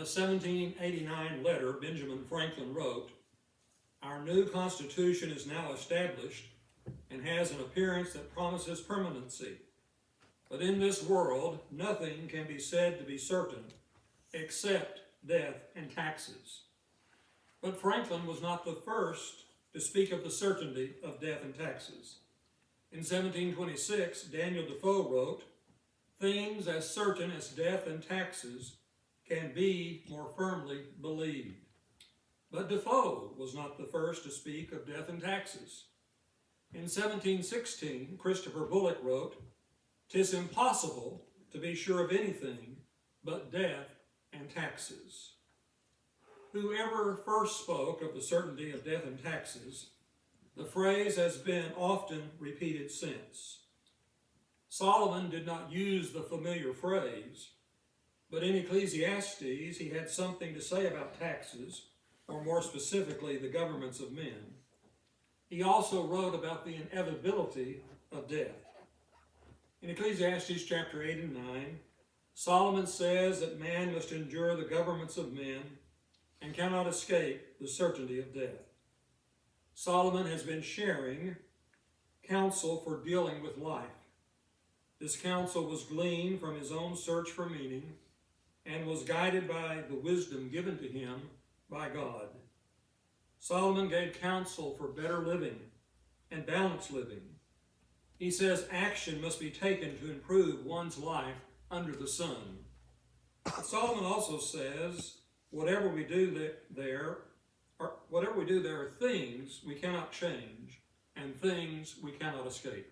a 1789 letter, Benjamin Franklin wrote, "Our new Constitution is now established and has an appearance that promises permanency. But in this world, nothing can be said to be certain except death and taxes." But Franklin was not the first to speak of the certainty of death and taxes. In 1726, Daniel Defoe wrote, "Things as certain as death and taxes can be more firmly believed." But Defoe was not the first to speak of death and taxes. In 1716, Christopher Bullock wrote, "'Tis impossible to be sure of anything but death and taxes." Whoever first spoke of the certainty of death and taxes, the phrase has been often repeated since. Solomon did not use the familiar phrase, but in Ecclesiastes he had something to say about taxes, or more specifically, the governments of men. He also wrote about the inevitability of death. In Ecclesiastes chapter 8 and 9, Solomon says that man must endure the governments of men and cannot escape the certainty of death. Solomon has been sharing counsel for dealing with life. This counsel was gleaned from his own search for meaning and was guided by the wisdom given to him by God. Solomon gave counsel for better living and balanced living. He says action must be taken to improve one's life under the sun. But Solomon also says, whatever we do there are things we cannot change and things we cannot escape.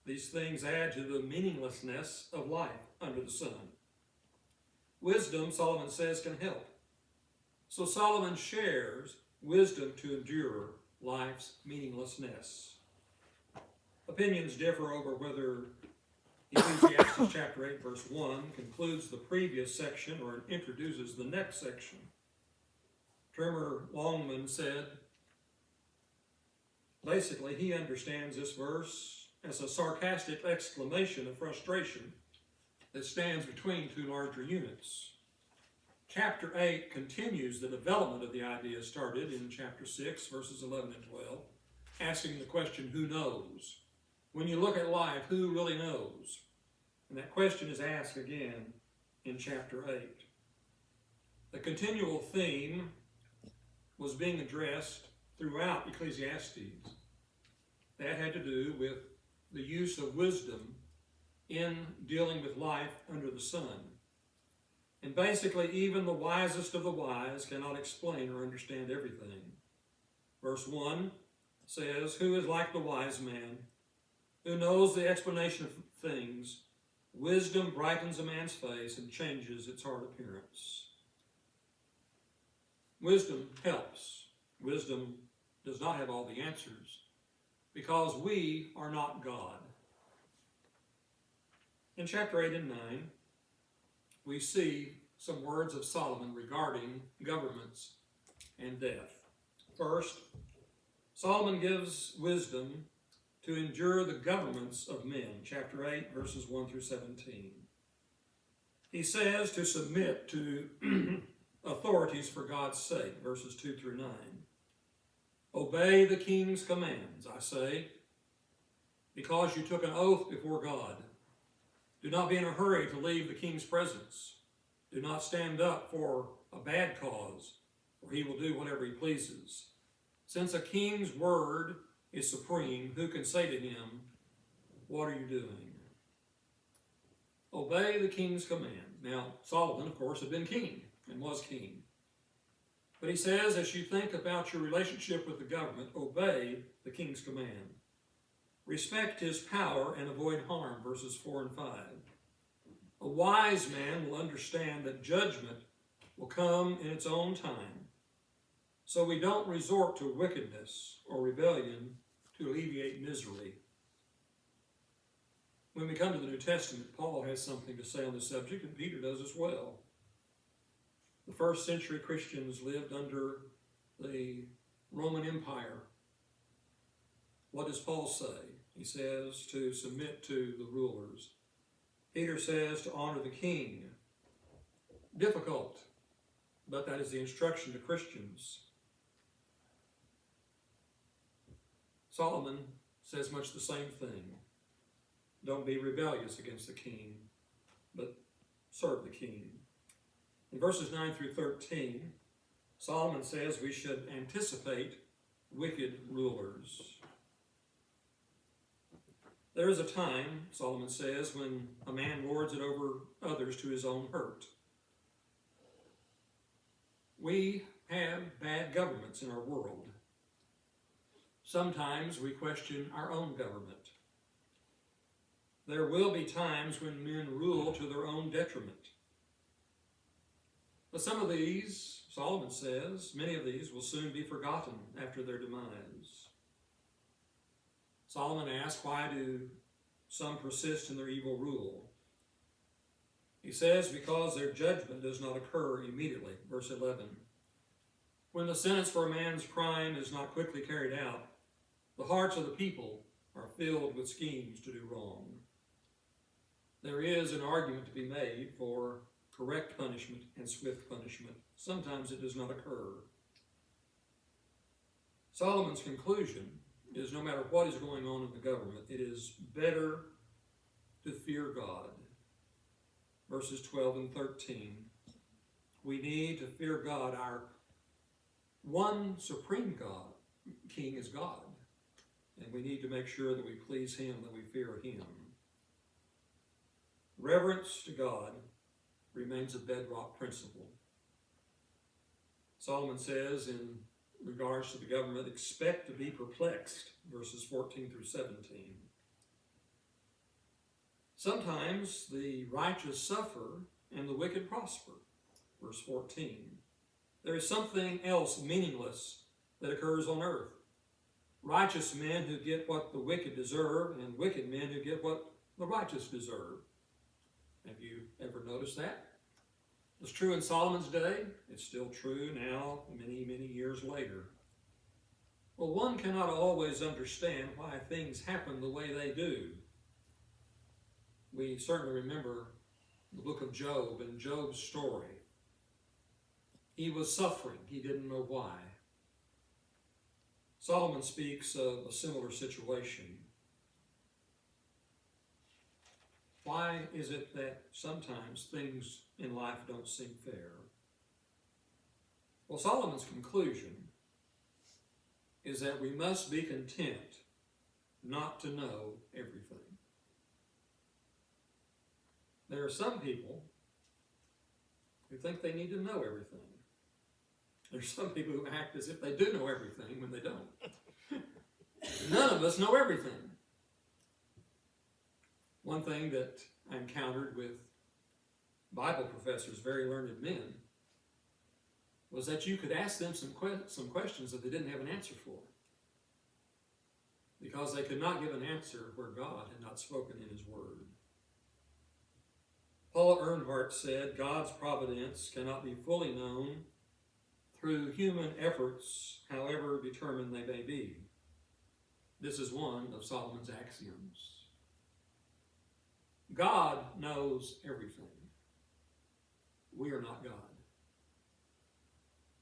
These things add to the meaninglessness of life under the sun. Wisdom, Solomon says, can help. So Solomon shares wisdom to endure life's meaninglessness. Opinions differ over whether Ecclesiastes chapter 8 verse 1 concludes the previous section or introduces the next section. Trimmer Longman said, basically he understands this verse as a sarcastic exclamation of frustration that stands between two larger units. Chapter 8 continues the development of the idea started in chapter 6, verses 11 and 12, asking the question, who knows? When you look at life, who really knows? And that question is asked again in chapter 8. The continual theme was being addressed throughout Ecclesiastes. That had to do with the use of wisdom in dealing with life under the sun. And basically, even the wisest of the wise cannot explain or understand everything. Verse 1 says, "Who is like the wise man, who knows the explanation of things? Wisdom brightens a man's face and changes its hard appearance." Wisdom helps. Wisdom does not have all the answers because we are not God. In chapter 8 and 9, we see some words of Solomon regarding governments and death. First, Solomon gives wisdom to endure the governments of men, chapter 8, verses 1 through 17. He says to submit to authorities for God's sake, verses 2 through 9. "Obey the king's commands, I say, because you took an oath before God. Do not be in a hurry to leave the king's presence. Do not stand up for a bad cause, for he will do whatever he pleases. Since a king's word is supreme, who can say to him, 'What are you doing?'" Obey the king's command. Now, Solomon, of course, had been king and was king. But he says, as you think about your relationship with the government, obey the king's command. Respect his power and avoid harm, verses 4 and 5. A wise man will understand that judgment will come in its own time, so we don't resort to wickedness or rebellion to alleviate misery. When we come to the New Testament, Paul has something to say on this subject, and Peter does as well. The first century Christians lived under the Roman Empire. What does Paul say? He says to submit to the rulers. Peter says to honor the king. Difficult but that is the instruction to Christians. Solomon says much the same thing. Don't be rebellious against the king, but serve the king. In verses 9 through 13, Solomon says we should anticipate wicked rulers. There is a time, Solomon says, when a man lords it over others to his own hurt. We have bad governments in our world. Sometimes we question our own government. There will be times when men rule to their own detriment. But some of these, Solomon says, many of these will soon be forgotten after their demise. Solomon asks, why do some persist in their evil rule? He says, because their judgment does not occur immediately. Verse 11. When the sentence for a man's crime is not quickly carried out, the hearts of the people are filled with schemes to do wrong. There is an argument to be made for correct punishment and swift punishment. Sometimes it does not occur. Solomon's conclusion is no matter what is going on in the government, it is better to fear God. Verses 12 and 13. We need to fear God. Our one supreme God, King, is God. And we need to make sure that we please him, that we fear him. Reverence to God remains a bedrock principle. Solomon says in regards to the government, expect to be perplexed, verses 14 through 17. Sometimes the righteous suffer and the wicked prosper, verse 14. There is something else meaningless that occurs on earth. Righteous men who get what the wicked deserve, and wicked men who get what the righteous deserve. Have you ever noticed that? It was true in Solomon's day. It's still true now, many, many years later. Well, one cannot always understand why things happen the way they do. We certainly remember the book of Job and Job's story. He was suffering. He didn't know why. Solomon speaks of a similar situation. Why is it that sometimes things in life don't seem fair? Well, Solomon's conclusion is that we must be content not to know everything. There are some people who think they need to know everything. There's some people who act as if they do know everything when they don't. None of us know everything. One thing that I encountered with Bible professors, very learned men, was that you could ask them some questions that they didn't have an answer for, because they could not give an answer where God had not spoken in his word. Paul Earnhardt said, God's providence cannot be fully known through human efforts, however determined they may be. This is one of Solomon's axioms. God knows everything. We are not God.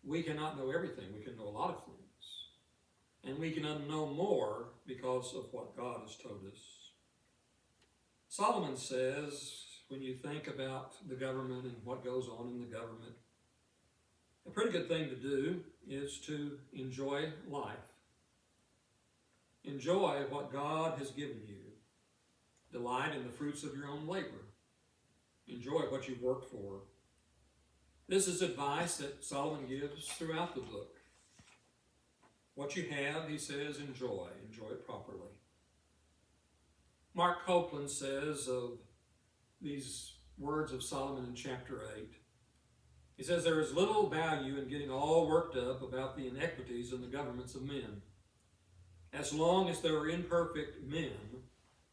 We cannot know everything. We can know a lot of things. And we can know more because of what God has told us. Solomon says, when you think about the government and what goes on in the government, a pretty good thing to do is to enjoy life. Enjoy what God has given you. Delight in the fruits of your own labor. Enjoy what you've worked for. This is advice that Solomon gives throughout the book. What you have, he says, enjoy. Enjoy it properly. Mark Copeland says of these words of Solomon in chapter 8, he says, there is little value in getting all worked up about the inequities in the governments of men. As long as there are imperfect men,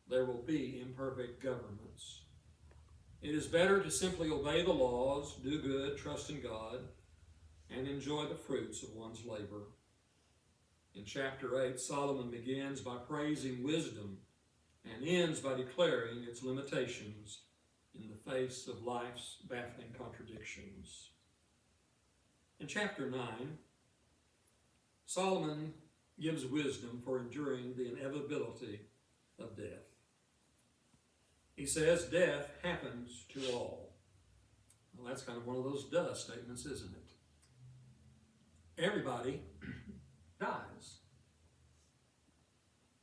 there will be imperfect governments. It is better to simply obey the laws, do good, trust in God, and enjoy the fruits of one's labor. In chapter 8, Solomon begins by praising wisdom and ends by declaring its limitations in the face of life's baffling contradictions. In chapter 9, Solomon gives wisdom for enduring the inevitability of death. He says, death happens to all. Well, that's kind of one of those duh statements, isn't it? Everybody dies.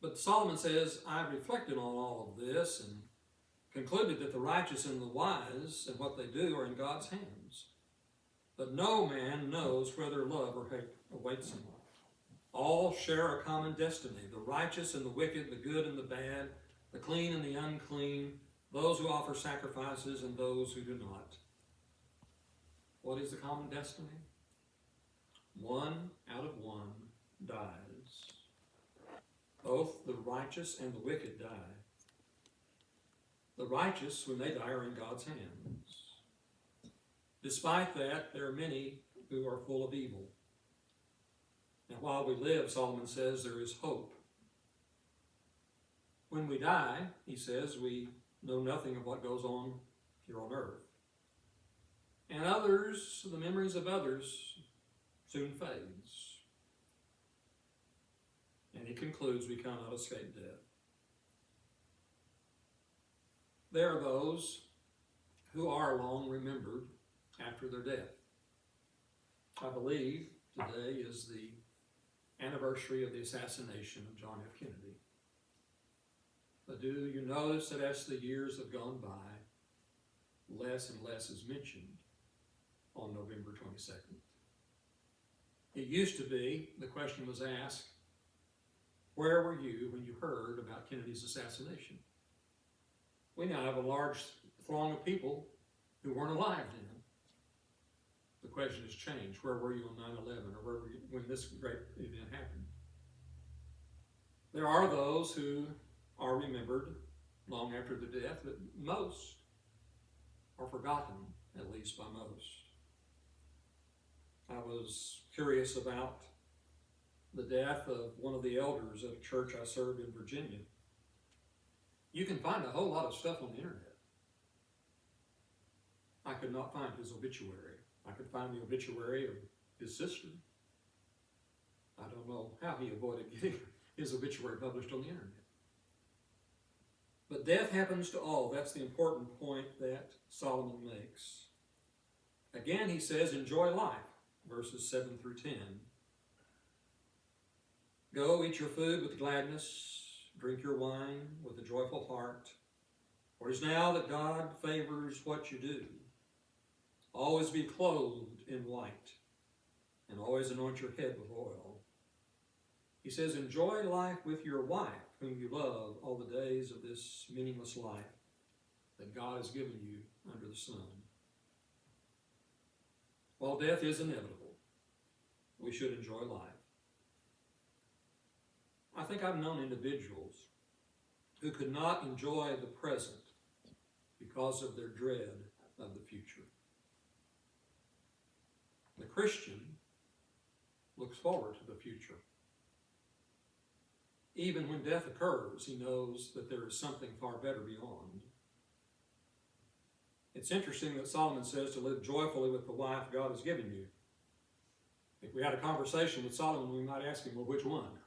But Solomon says, I reflected on all of this and concluded that the righteous and the wise and what they do are in God's hands. But no man knows whether love or hate awaits him. All share a common destiny, the righteous and the wicked, the good and the bad, the clean and the unclean, those who offer sacrifices and those who do not. What is the common destiny? One out of one dies. Both the righteous and the wicked die. The righteous, when they die, are in God's hands. Despite that, there are many who are full of evil. And while we live, Solomon says, there is hope. When we die, he says, we know nothing of what goes on here on earth. And others, the memories of others, soon fades. And he concludes, we cannot escape death. There are those who are long remembered after their death. I believe today is the anniversary of the assassination of John F. Kennedy. But do you notice that as the years have gone by, less and less is mentioned on November 22nd? It used to be, the question was asked, where were you when you heard about Kennedy's assassination? We now have a large throng of people who weren't alive then. The question has changed. Where were you on 9/11, or where were you when this great event happened? There are those who are remembered long after the death, but most are forgotten, at least by most. I was curious about the death of one of the elders at a church I served in Virginia. You can find a whole lot of stuff on the internet. I could not find his obituary. I could find the obituary of his sister. I don't know how he avoided getting his obituary published on the internet. But death happens to all. That's the important point that Solomon makes. Again, he says, enjoy life, verses 7 through 10. Go, eat your food with gladness, drink your wine with a joyful heart. For it is now that God favors what you do. Always be clothed in white, and always anoint your head with oil. He says, enjoy life with your wife, whom you love all the days of this meaningless life that God has given you under the sun. While death is inevitable, we should enjoy life. I think I've known individuals who could not enjoy the present because of their dread of the future. The Christian looks forward to the future. Even when death occurs, he knows that there is something far better beyond. It's interesting that Solomon says to live joyfully with the wife God has given you. If we had a conversation with Solomon, we might ask him, well, which one?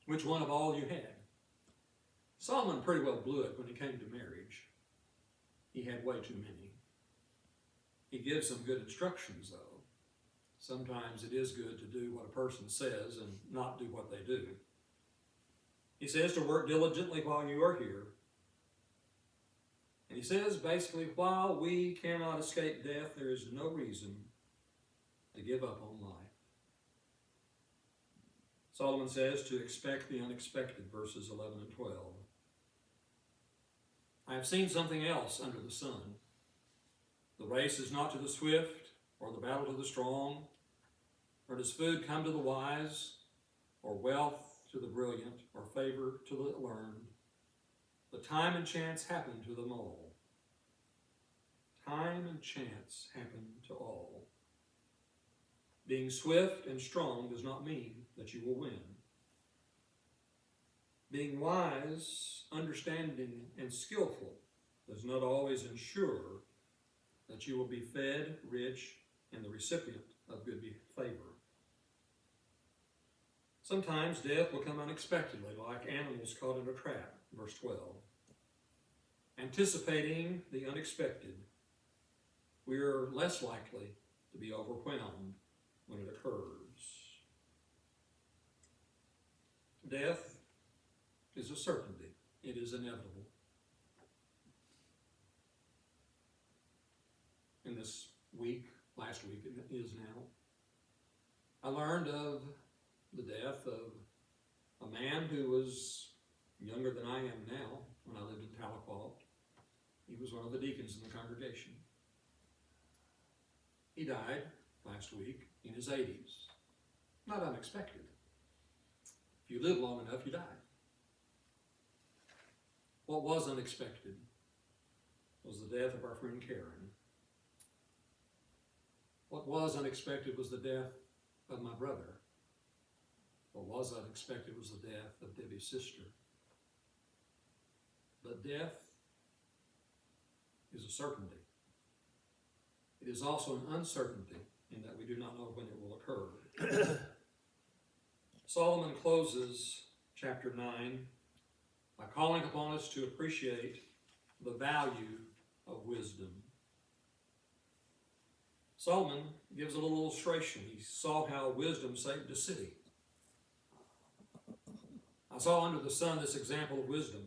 Which one of all you had? Solomon pretty well blew it when it came to marriage. He had way too many. He gives some good instructions, though. Sometimes it is good to do what a person says and not do what they do. He says to work diligently while you are here. And he says, basically, while we cannot escape death, there is no reason to give up on life. Solomon says to expect the unexpected, verses 11 and 12. I have seen something else under the sun. The race is not to the swift, or the battle to the strong, nor does food come to the wise, or wealth to the brilliant, or favor to the learned. But time and chance happen to them all. Time and chance happen to all. Being swift and strong does not mean that you will win. Being wise, understanding, and skillful does not always ensure that you will be fed, rich, and the recipient of good favor. Sometimes death will come unexpectedly, like animals caught in a trap, verse 12. Anticipating the unexpected, we are less likely to be overwhelmed when it occurs. Death is a certainty. It is inevitable. In this week, last week it is now, I learned of the death of a man who was younger than I am now when I lived in Tahlequah. He was one of the deacons in the congregation. He died last week in his 80s. Not unexpected. If you live long enough, you die. What was unexpected was the death of our friend Karen. What was unexpected was the death of my brother. What was unexpected was the death of Debbie's sister. But death is a certainty. It is also an uncertainty in that we do not know when it will occur. Solomon closes chapter 9 by calling upon us to appreciate the value of wisdom. Solomon gives a little illustration. He saw how wisdom saved a city. I saw under the sun this example of wisdom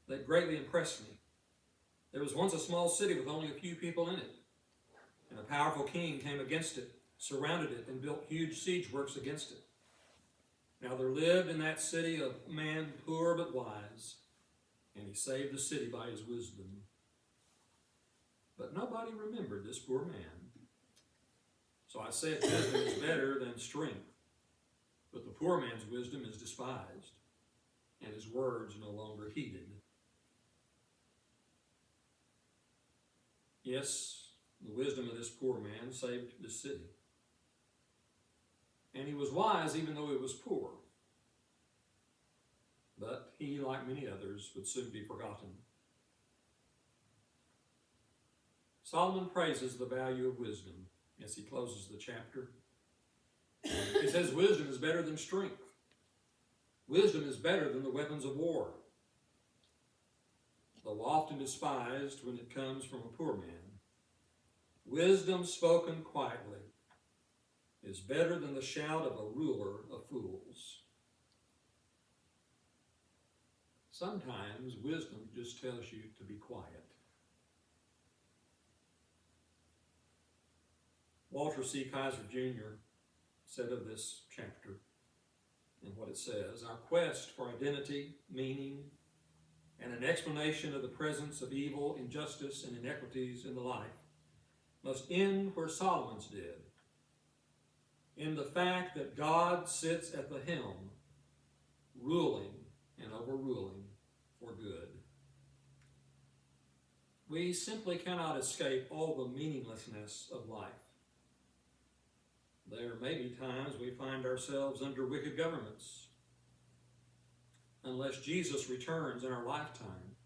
that greatly impressed me. There was once a small city with only a few people in it, and a powerful king came against it, surrounded it, and built huge siege works against it. Now there lived in that city a man poor but wise, and he saved the city by his wisdom. But nobody remembered this poor man. So I said, wisdom is better than strength, but the poor man's wisdom is despised, and his words no longer heeded. Yes, the wisdom of this poor man saved the city. And he was wise even though he was poor. But he, like many others, would soon be forgotten. Solomon praises the value of wisdom as he closes the chapter. He says wisdom is better than strength. Wisdom is better than the weapons of war. Though often despised when it comes from a poor man, wisdom spoken quietly is better than the shout of a ruler of fools. Sometimes wisdom just tells you to be quiet. Walter C. Kaiser Jr. said of this chapter and what it says, our quest for identity, meaning, and an explanation of the presence of evil, injustice, and inequities in the life must end where Solomon's did, in the fact that God sits at the helm, ruling and overruling for good. We simply cannot escape all the meaninglessness of life. There may be times we find ourselves under wicked governments. Unless Jesus returns in our lifetime,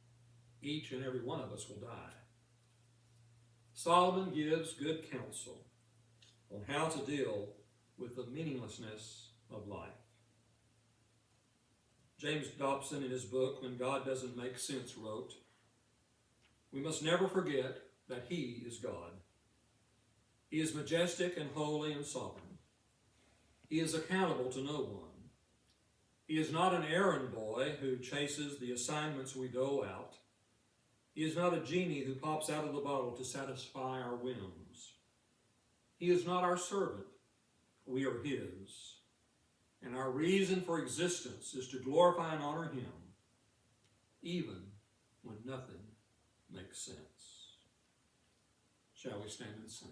each and every one of us will die. Solomon gives good counsel on how to deal with the meaninglessness of life. James Dobson, in his book, When God Doesn't Make Sense, wrote, we must never forget that He is God. He is majestic and holy and sovereign. He is accountable to no one. He is not an errand boy who chases the assignments we dole out. He is not a genie who pops out of the bottle to satisfy our whims. He is not our servant. We are His. And our reason for existence is to glorify and honor Him, even when nothing makes sense. Shall we stand and sing?